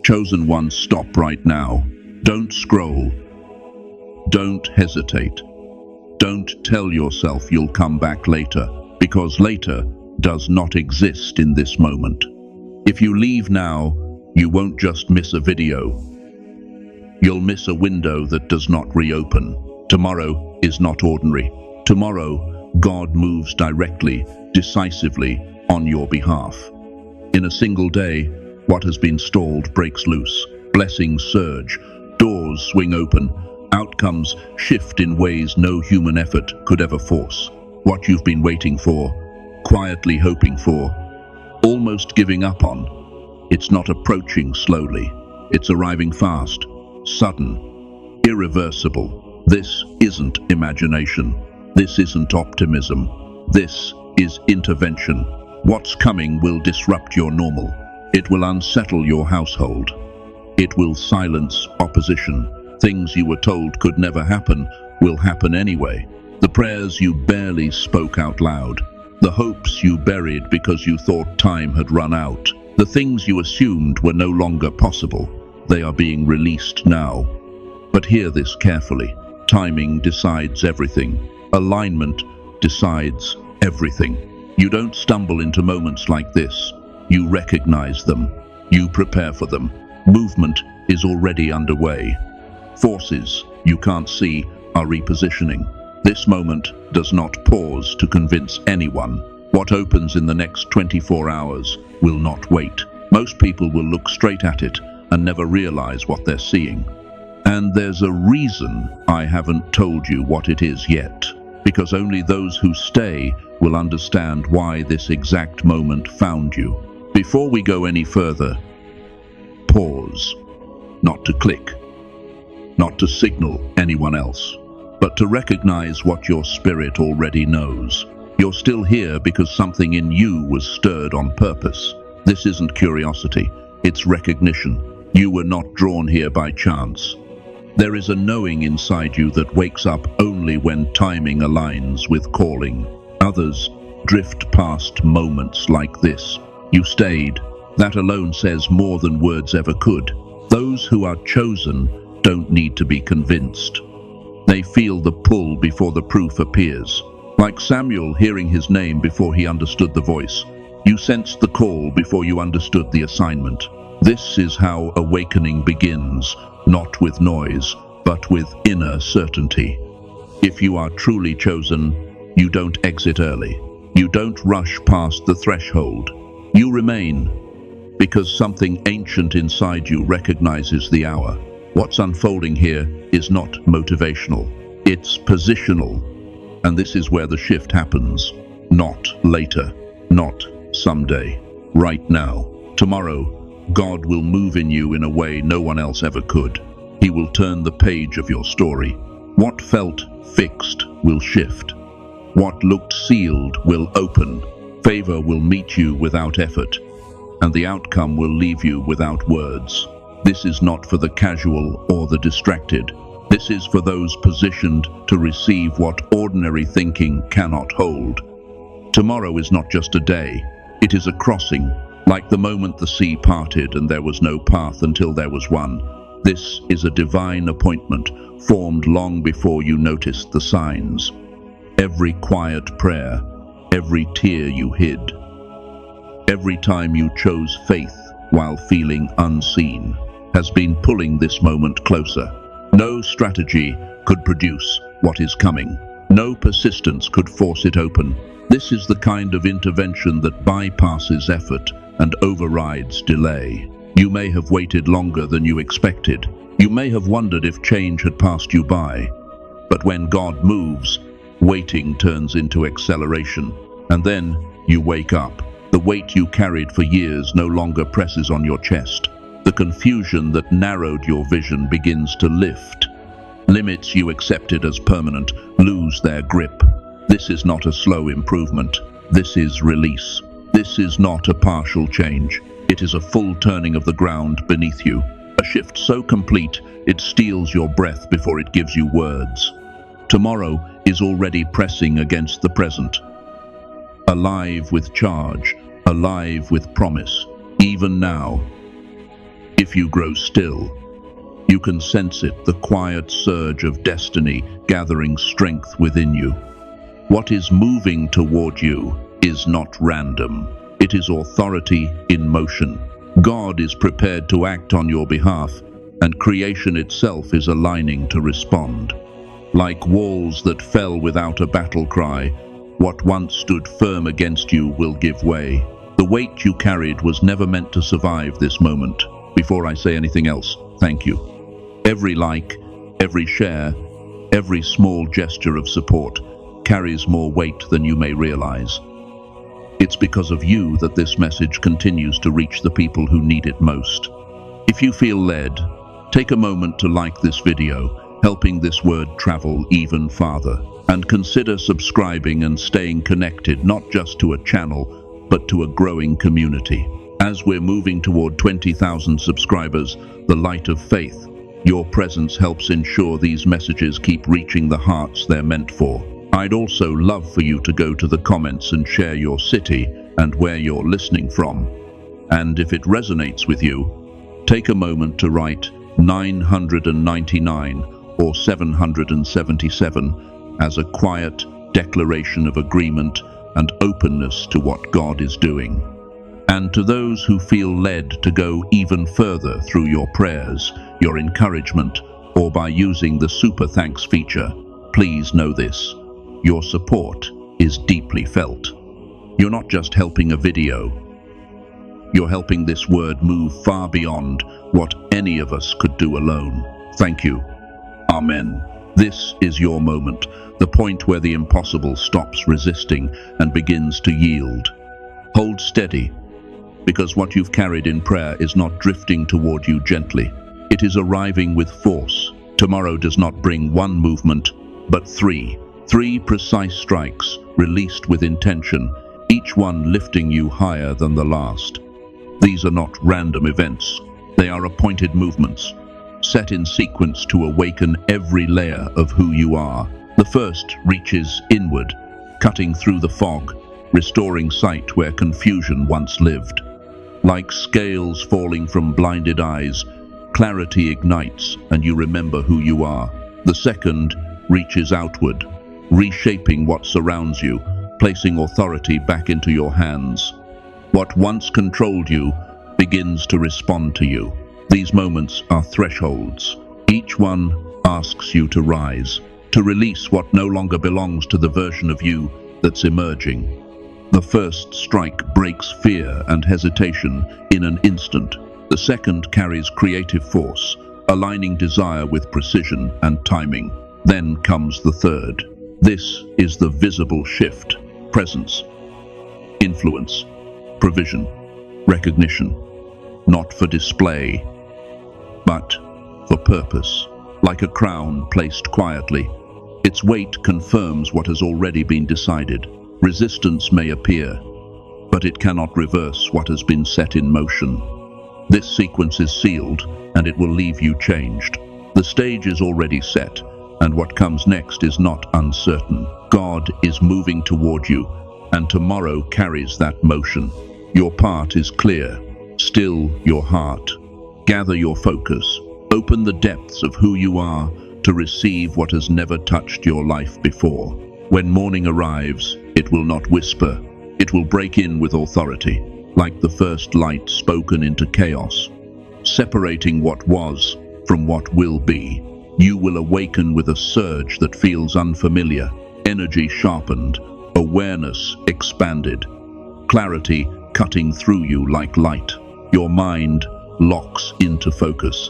Chosen one, stop right now. Don't scroll. Don't hesitate. Don't tell yourself you'll come back later, because later does not exist in this moment. If you leave now, you won't just miss a video. You'll miss a window that does not reopen. Tomorrow is not ordinary. Tomorrow, God moves directly, decisively, on your behalf. In a single day, what has been stalled breaks loose. Blessings surge. Doors swing open. Outcomes shift in ways no human effort could ever force. What you've been waiting for, quietly hoping for, almost giving up on, it's not approaching slowly. It's arriving fast, sudden, irreversible. This isn't imagination. This isn't optimism. This is intervention. What's coming will disrupt your normal. It will unsettle your household. It will silence opposition. Things you were told could never happen will happen anyway. The prayers you barely spoke out loud. The hopes you buried because you thought time had run out. The things you assumed were no longer possible. They are being released now. But hear this carefully. Timing decides everything. Alignment decides everything. You don't stumble into moments like this. You recognize them. You prepare for them. Movement is already underway. Forces you can't see are repositioning. This moment does not pause to convince anyone. What opens in the next 24 hours will not wait. Most people will look straight at it and never realize what they're seeing. And there's a reason I haven't told you what it is yet, because only those who stay will understand why this exact moment found you. Before we go any further, pause. Not to click, not to signal anyone else, but to recognize what your spirit already knows. You're still here because something in you was stirred on purpose. This isn't curiosity, it's recognition. You were not drawn here by chance. There is a knowing inside you that wakes up only when timing aligns with calling. Others drift past moments like this. You stayed. That alone says more than words ever could. Those who are chosen don't need to be convinced. They feel the pull before the proof appears. Like Samuel hearing his name before he understood the voice. You sensed the call before you understood the assignment. This is how awakening begins, not with noise, but with inner certainty. If you are truly chosen, you don't exit early. You don't rush past the threshold. You remain, because something ancient inside you recognizes the hour. What's unfolding here is not motivational. It's positional. And this is where the shift happens. Not later, not someday, right now. Tomorrow, God will move in you in a way no one else ever could. He will turn the page of your story. What felt fixed will shift. What looked sealed will open. Favor will meet you without effort, and the outcome will leave you without words. This is not for the casual or the distracted. This is for those positioned to receive what ordinary thinking cannot hold. Tomorrow is not just a day. It is a crossing, like the moment the sea parted and there was no path until there was one. This is a divine appointment, formed long before you noticed the signs. Every quiet prayer, every tear you hid, every time you chose faith while feeling unseen, has been pulling this moment closer. No strategy could produce what is coming. No persistence could force it open. This is the kind of intervention that bypasses effort and overrides delay. You may have waited longer than you expected. You may have wondered if change had passed you by. But when God moves, waiting turns into acceleration. And then you wake up. The weight you carried for years no longer presses on your chest. The confusion that narrowed your vision begins to lift. Limits you accepted as permanent lose their grip. This is not a slow improvement. This is release. This is not a partial change. It is a full turning of the ground beneath you. A shift so complete, it steals your breath before it gives you words. Tomorrow is already pressing against the present. Alive with charge, alive with promise, even now. If you grow still, you can sense it, the quiet surge of destiny gathering strength within you. What is moving toward you is not random. It is authority in motion. God is prepared to act on your behalf, and creation itself is aligning to respond. Like walls that fell without a battle cry, what once stood firm against you will give way. The weight you carried was never meant to survive this moment. Before I say anything else, thank you. Every like, every share, every small gesture of support carries more weight than you may realize. It's because of you that this message continues to reach the people who need it most. If you feel led, take a moment to like this video, helping this word travel even farther. And consider subscribing and staying connected, not just to a channel, but to a growing community. As we're moving toward 20,000 subscribers, the light of faith, your presence helps ensure these messages keep reaching the hearts they're meant for. I'd also love for you to go to the comments and share your city and where you're listening from. And if it resonates with you, take a moment to write 999 or 777 as a quiet declaration of agreement and openness to what God is doing. And to those who feel led to go even further through your prayers, your encouragement, or by using the Super Thanks feature, please know this: your support is deeply felt. You're not just helping a video, you're helping this word move far beyond what any of us could do alone. Thank you. Amen. This is your moment, the point where the impossible stops resisting and begins to yield. Hold steady, because what you've carried in prayer is not drifting toward you gently. It is arriving with force. Tomorrow does not bring one movement, but three precise strikes, released with intention, each one lifting you higher than the last. These are not random events. They are appointed movements, set in sequence to awaken every layer of who you are. The first reaches inward, cutting through the fog, restoring sight where confusion once lived. Like scales falling from blinded eyes, clarity ignites and you remember who you are. The second reaches outward, reshaping what surrounds you, placing authority back into your hands. What once controlled you begins to respond to you. These moments are thresholds. Each one asks you to rise, to release what no longer belongs to the version of you that's emerging. The first strike breaks fear and hesitation in an instant. The second carries creative force, aligning desire with precision and timing. Then comes the third. This is the visible shift: presence, influence, provision, recognition, not for display, but for purpose. Like a crown placed quietly, its weight confirms what has already been decided. Resistance may appear, but it cannot reverse what has been set in motion. This sequence is sealed, and it will leave you changed. The stage is already set, and what comes next is not uncertain. God is moving toward you, and tomorrow carries that motion. Your part is clear. Still your heart. Gather your focus. Open the depths of who you are to receive what has never touched your life before. When morning arrives, it will not whisper. It will break in with authority, like the first light spoken into chaos, separating what was from what will be. You will awaken with a surge that feels unfamiliar, energy sharpened, awareness expanded, clarity cutting through you like light. Your mind locks into focus.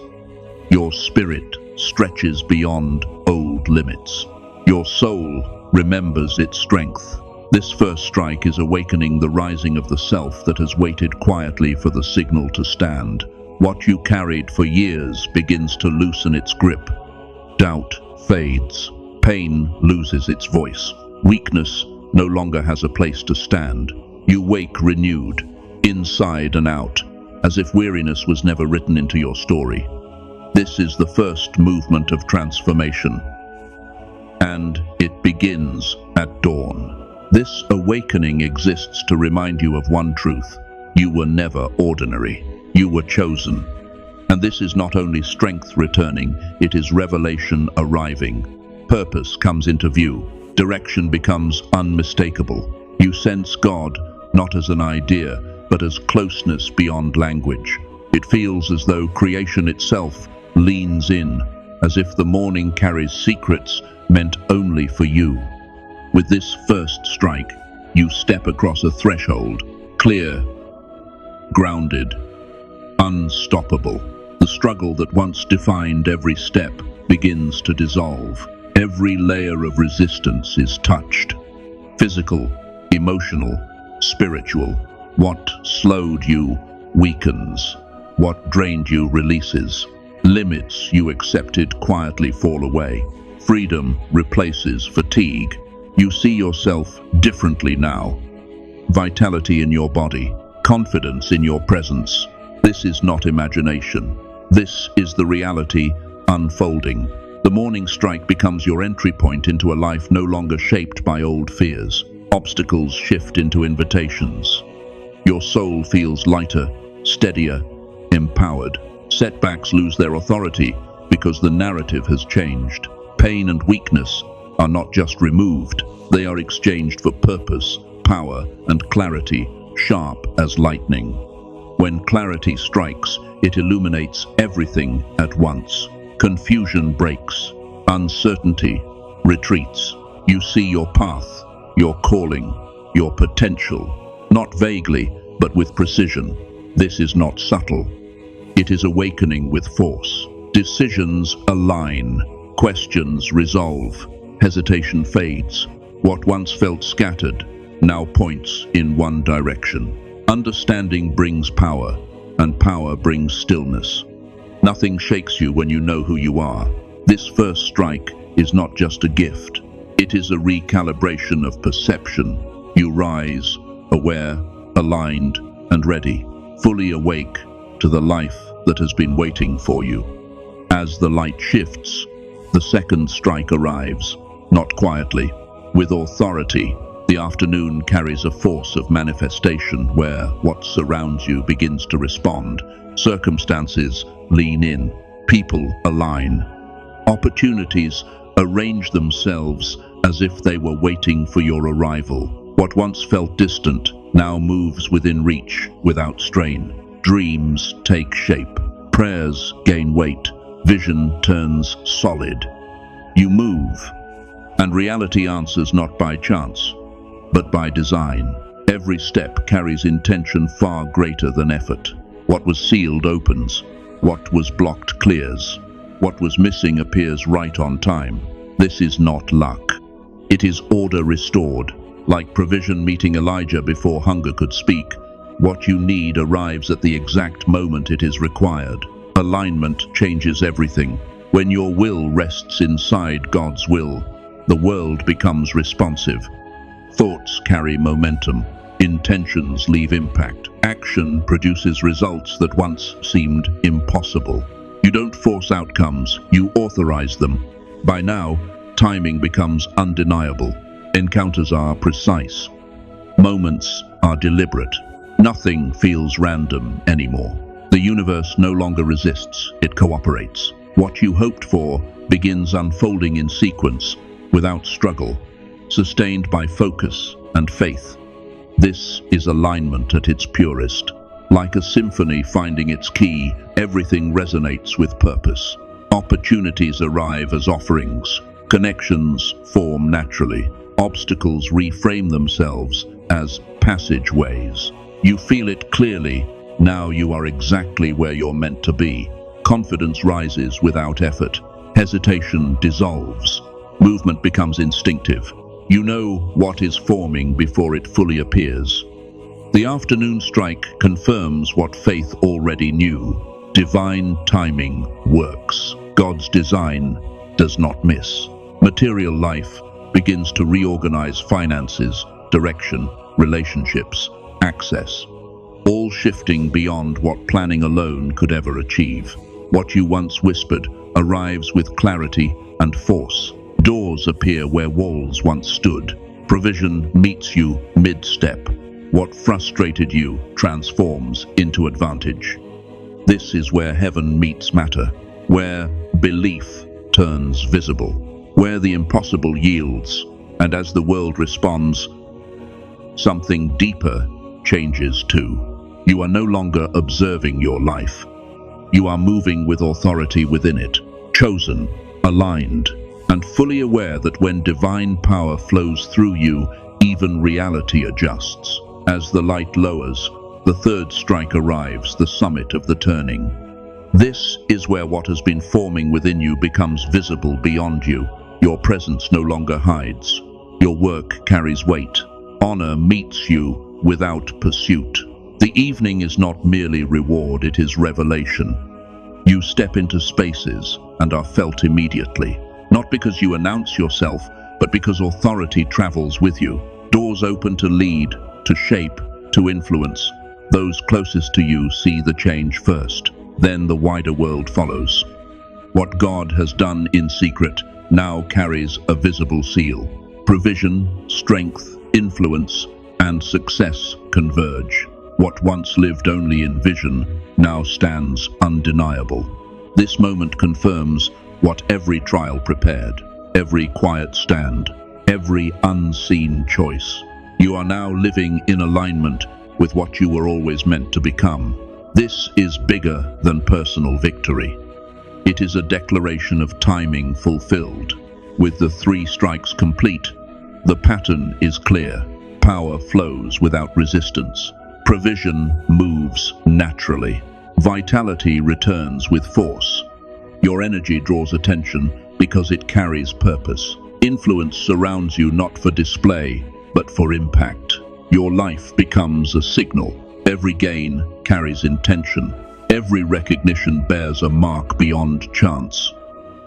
Your spirit stretches beyond old limits. Your soul remembers its strength. This first strike is awakening the rising of the self that has waited quietly for the signal to stand. What you carried for years begins to loosen its grip. Doubt fades. Pain loses its voice. Weakness no longer has a place to stand. You wake renewed, inside and out, as if weariness was never written into your story. This is the first movement of transformation, and it begins at dawn. This awakening exists to remind you of one truth: you were never ordinary. You were chosen. And this is not only strength returning, it is revelation arriving. Purpose comes into view. Direction becomes unmistakable. You sense God not as an idea, but as closeness beyond language. It feels as though creation itself leans in, as if the morning carries secrets meant only for you. With this first strike, you step across a threshold, clear, grounded, unstoppable. The struggle that once defined every step begins to dissolve. Every layer of resistance is touched. Physical, emotional, spiritual. What slowed you weakens. What drained you releases. Limits you accepted quietly fall away. Freedom replaces fatigue. You see yourself differently now. Vitality in your body, confidence in your presence. This is not imagination. This is the reality unfolding. The morning strike becomes your entry point into a life no longer shaped by old fears. Obstacles shift into invitations. Your soul feels lighter, steadier, empowered. Setbacks lose their authority because the narrative has changed. Pain and weakness are not just removed, they are exchanged for purpose, power, and clarity, sharp as lightning. When clarity strikes, it illuminates everything at once. Confusion breaks, uncertainty retreats. You see your path, your calling, your potential, not vaguely, but with precision. This is not subtle. It is awakening with force. Decisions align, questions resolve, hesitation fades. What once felt scattered now points in one direction. Understanding brings power, and power brings stillness. Nothing shakes you when you know who you are. This first strike is not just a gift. It is a recalibration of perception. You rise, aware, aligned, and ready, fully awake to the life that has been waiting for you. As the light shifts, the second strike arrives, not quietly, with authority. The afternoon carries a force of manifestation where what surrounds you begins to respond. Circumstances lean in, people align. Opportunities arrange themselves as if they were waiting for your arrival. What once felt distant now moves within reach without strain. Dreams take shape, prayers gain weight, vision turns solid. You move, and reality answers not by chance, but by design. Every step carries intention far greater than effort. What was sealed opens, what was blocked clears, what was missing appears right on time. This is not luck. It is order restored. Like provision meeting Elijah before hunger could speak, what you need arrives at the exact moment it is required. Alignment changes everything. When your will rests inside God's will, the world becomes responsive. Thoughts carry momentum. Intentions leave impact. Action produces results that once seemed impossible. You don't force outcomes, you authorize them. By now, timing becomes undeniable. Encounters are precise. Moments are deliberate. Nothing feels random anymore. The universe no longer resists, it cooperates. What you hoped for begins unfolding in sequence, without struggle, sustained by focus and faith. This is alignment at its purest. Like a symphony finding its key, everything resonates with purpose. Opportunities arrive as offerings. Connections form naturally. Obstacles reframe themselves as passageways. You feel it clearly. Now you are exactly where you're meant to be. Confidence rises without effort. Hesitation dissolves. Movement becomes instinctive. You know what is forming before it fully appears. The afternoon strike confirms what faith already knew. Divine timing works. God's design does not miss. Material life begins to reorganize finances, direction, relationships, access, all shifting beyond what planning alone could ever achieve. What you once whispered arrives with clarity and force. Doors appear where walls once stood. Provision meets you mid-step. What frustrated you transforms into advantage. This is where heaven meets matter, where belief turns visible, where the impossible yields, and as the world responds, something deeper changes too. You are no longer observing your life. You are moving with authority within it, chosen, aligned, and fully aware that when divine power flows through you, even reality adjusts. As the light lowers, the third strike arrives, the summit of the turning. This is where what has been forming within you becomes visible beyond you. Your presence no longer hides. Your work carries weight. Honor meets you without pursuit. The evening is not merely reward, it is revelation. You step into spaces and are felt immediately, not because you announce yourself, but because authority travels with you. Doors open to lead, to shape, to influence. Those closest to you see the change first, then the wider world follows. What God has done in secret now carries a visible seal. Provision, strength, influence, and success converge. What once lived only in vision now stands undeniable. This moment confirms what every trial prepared, every quiet stand, every unseen choice. You are now living in alignment with what you were always meant to become. This is bigger than personal victory. It is a declaration of timing fulfilled. With the 3 strikes complete, the pattern is clear. Power flows without resistance. Provision moves naturally. Vitality returns with force. Your energy draws attention because it carries purpose. Influence surrounds you not for display, but for impact. Your life becomes a signal. Every gain carries intention. Every recognition bears a mark beyond chance.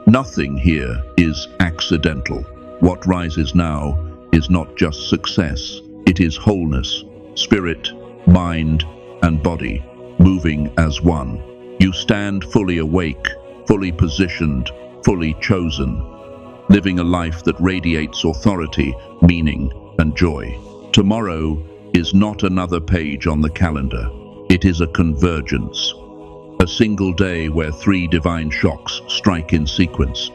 Nothing here is accidental. What rises now is not just success, it is wholeness, spirit, mind, and body, moving as one. You stand fully awake, fully positioned, fully chosen, living a life that radiates authority, meaning, and joy. Tomorrow is not another page on the calendar. It is a convergence. A single day where 3 divine shocks strike in sequence,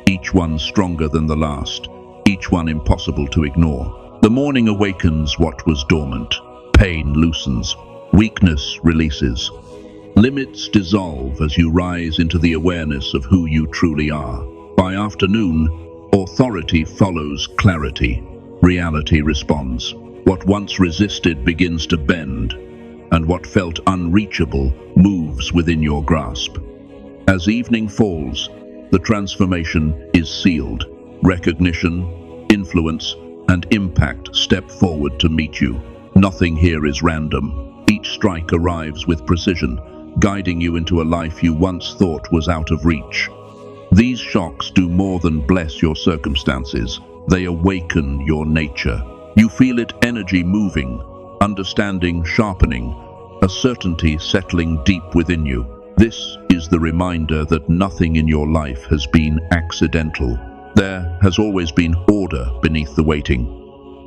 each one stronger than the last, each one impossible to ignore. The morning awakens what was dormant. Pain loosens. Weakness releases. Limits dissolve as you rise into the awareness of who you truly are. By afternoon, authority follows clarity. Reality responds. What once resisted begins to bend, and what felt unreachable moves within your grasp. As evening falls, the transformation is sealed. Recognition, influence, and impact step forward to meet you. Nothing here is random. Each strike arrives with precision, guiding you into a life you once thought was out of reach. These shocks do more than bless your circumstances. They awaken your nature. You feel it energy moving, understanding sharpening, a certainty settling deep within you. This is the reminder that nothing in your life has been accidental. There has always been order beneath the waiting.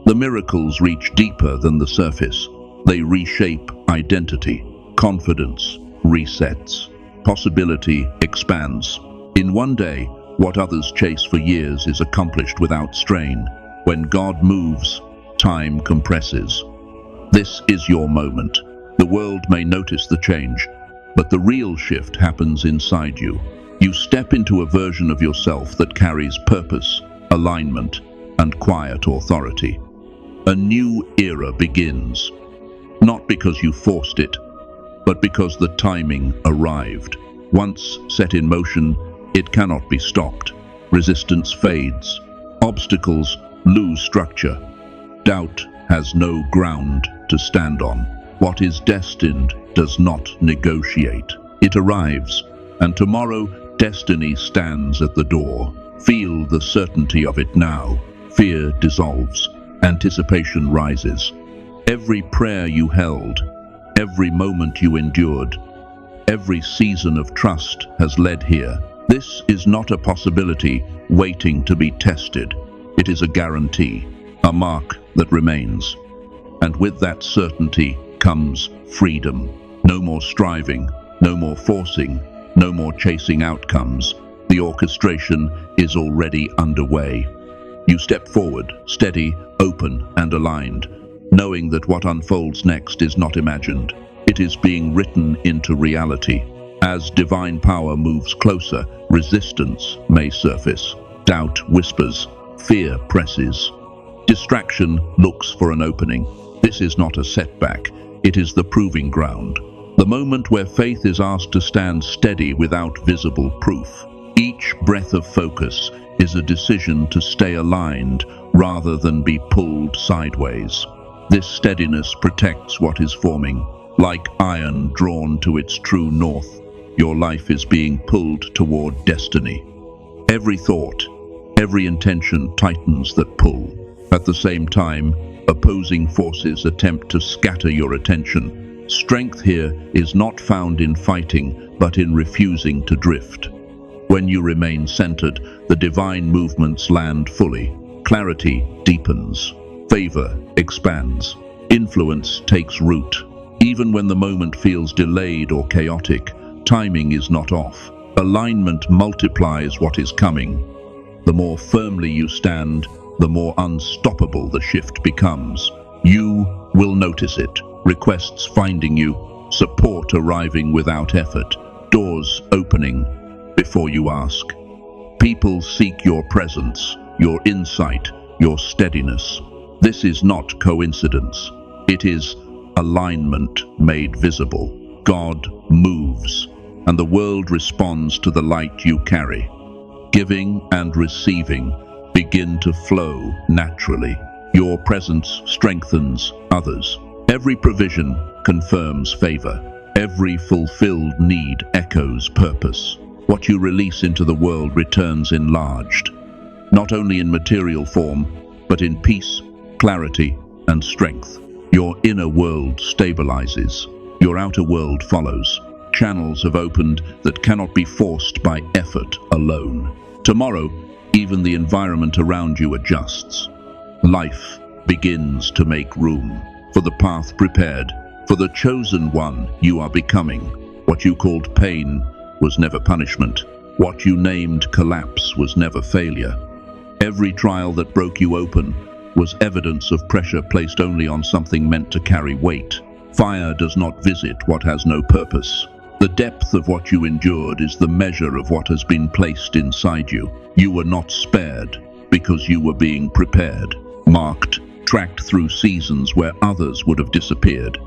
The miracles reach deeper than the surface. They reshape identity. Confidence resets. Possibility expands. In one day, what others chase for years is accomplished without strain. When God moves, time compresses. This is your moment. The world may notice the change, but the real shift happens inside you. You step into a version of yourself that carries purpose, alignment, and quiet authority. A new era begins, not because you forced it, but because the timing arrived. Once set in motion, it cannot be stopped. Resistance fades. Obstacles lose structure. Doubt has no ground to stand on. What is destined does not negotiate. It arrives, and tomorrow destiny stands at the door. Feel the certainty of it now. Fear dissolves. Anticipation rises. Every prayer you held, every moment you endured, every season of trust has led here. This is not a possibility waiting to be tested. It is a guarantee, a mark that remains. And with that certainty comes freedom. No more striving, No more forcing, no more chasing outcomes. The orchestration is already underway. You step forward, steady, open, and aligned, knowing that what unfolds next is not imagined. It is being written into reality. As divine power moves closer, resistance may surface. Doubt whispers, fear presses. Distraction looks for an opening. This is not a setback, it is the proving ground. The moment where faith is asked to stand steady without visible proof. Each breath of focus is a decision to stay aligned rather than be pulled sideways. This steadiness protects what is forming. Like iron drawn to its true north, your life is being pulled toward destiny. Every thought, every intention tightens that pull. At the same time, opposing forces attempt to scatter your attention. Strength here is not found in fighting, but in refusing to drift. When you remain centered, the divine movements land fully. Clarity deepens. Favor expands. Influence takes root. Even when the moment feels delayed or chaotic, timing is not off. Alignment multiplies what is coming. The more firmly you stand, the more unstoppable the shift becomes. You will notice it. Requests finding you, support arriving without effort, doors opening before you ask. People seek your presence, your insight, your steadiness. This is not coincidence. It is alignment made visible. God moves, and the world responds to the light you carry. Giving and receiving begin to flow naturally. Your presence strengthens others. Every provision confirms favor. Every fulfilled need echoes purpose. What you release into the world returns enlarged, not only in material form, but in peace, clarity, and strength. Your inner world stabilizes. Your outer world follows. Channels have opened that cannot be forced by effort alone. Tomorrow, even the environment around you adjusts. Life begins to make room for the path prepared, for the chosen one you are becoming. What you called pain was never punishment. What you named collapse was never failure. Every trial that broke you open was evidence of pressure placed only on something meant to carry weight. Fire does not visit what has no purpose. The depth of what you endured is the measure of what has been placed inside you. You were not spared because you were being prepared, marked, tracked through seasons where others would have disappeared.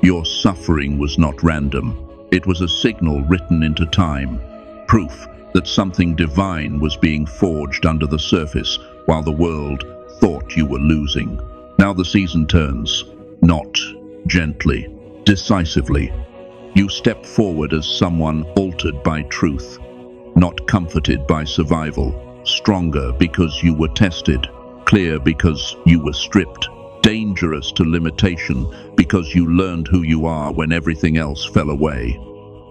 Your suffering was not random. It was a signal written into time, proof that something divine was being forged under the surface while the world thought you were losing. Now the season turns, not gently, decisively. You step forward as someone altered by truth, not comforted by survival, stronger because you were tested, clear because you were stripped, dangerous to limitation because you learned who you are when everything else fell away.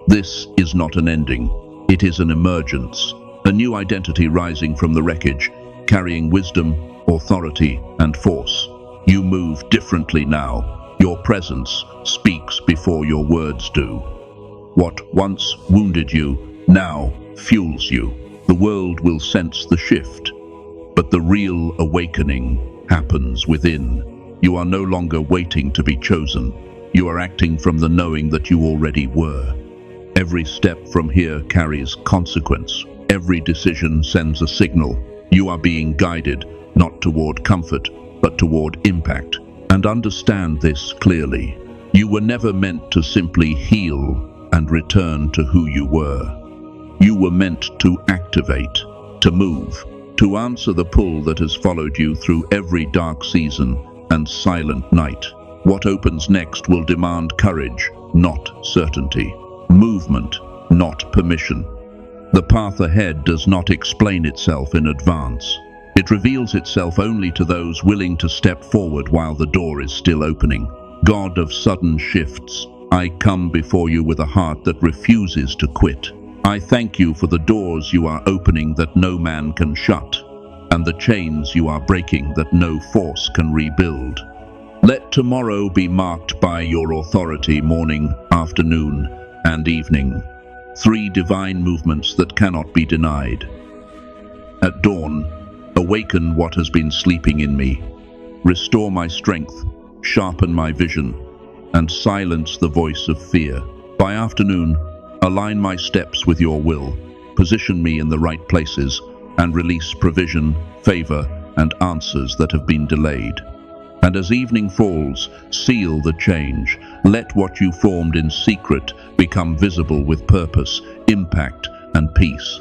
This is not an ending, it is an emergence, a new identity rising from the wreckage, carrying wisdom, authority, and force. You move differently now. Your presence speaks before your words do. What once wounded you now fuels you. The world will sense the shift, but the real awakening happens within. You are no longer waiting to be chosen. You are acting from the knowing that you already were. Every step from here carries consequence. Every decision sends a signal. You are being guided, not toward comfort, but toward impact. And understand this clearly. You were never meant to simply heal and return to who you were. You were meant to activate, to move, to answer the pull that has followed you through every dark season and silent night. What opens next will demand courage, not certainty. Movement, not permission. The path ahead does not explain itself in advance. It reveals itself only to those willing to step forward while the door is still opening. God of sudden shifts, I come before you with a heart that refuses to quit. I thank you for the doors you are opening that no man can shut, and the chains you are breaking that no force can rebuild. Let tomorrow be marked by your authority, morning, afternoon, and evening. 3 divine movements that cannot be denied. At dawn, awaken what has been sleeping in me. Restore my strength, sharpen my vision, and silence the voice of fear. By afternoon, align my steps with your will, position me in the right places, and release provision, favor, and answers that have been delayed. And as evening falls, seal the change. Let what you formed in secret become visible with purpose, impact, and peace.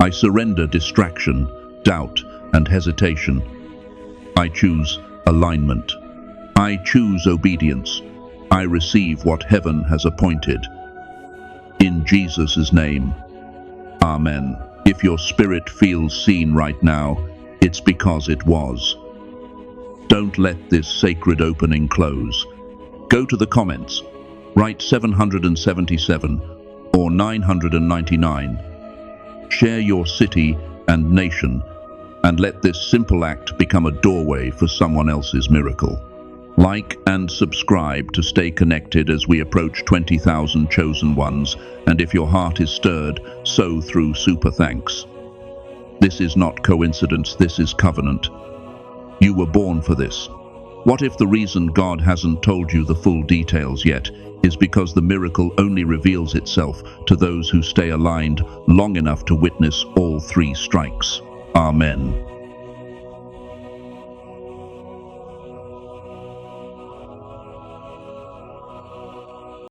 I surrender distraction, doubt, and hesitation. I choose alignment. I choose obedience. I receive what heaven has appointed. In Jesus' name, Amen. If your spirit feels seen right now, it's because it was. Don't let this sacred opening close. Go to the comments, write 777 or 999. Share your city and nation, and let this simple act become a doorway for someone else's miracle. Like and subscribe to stay connected as we approach 20,000 chosen ones, and if your heart is stirred, sow through super thanks. This is not coincidence, this is covenant. You were born for this. What if the reason God hasn't told you the full details yet is because the miracle only reveals itself to those who stay aligned long enough to witness all 3 strikes? Amen.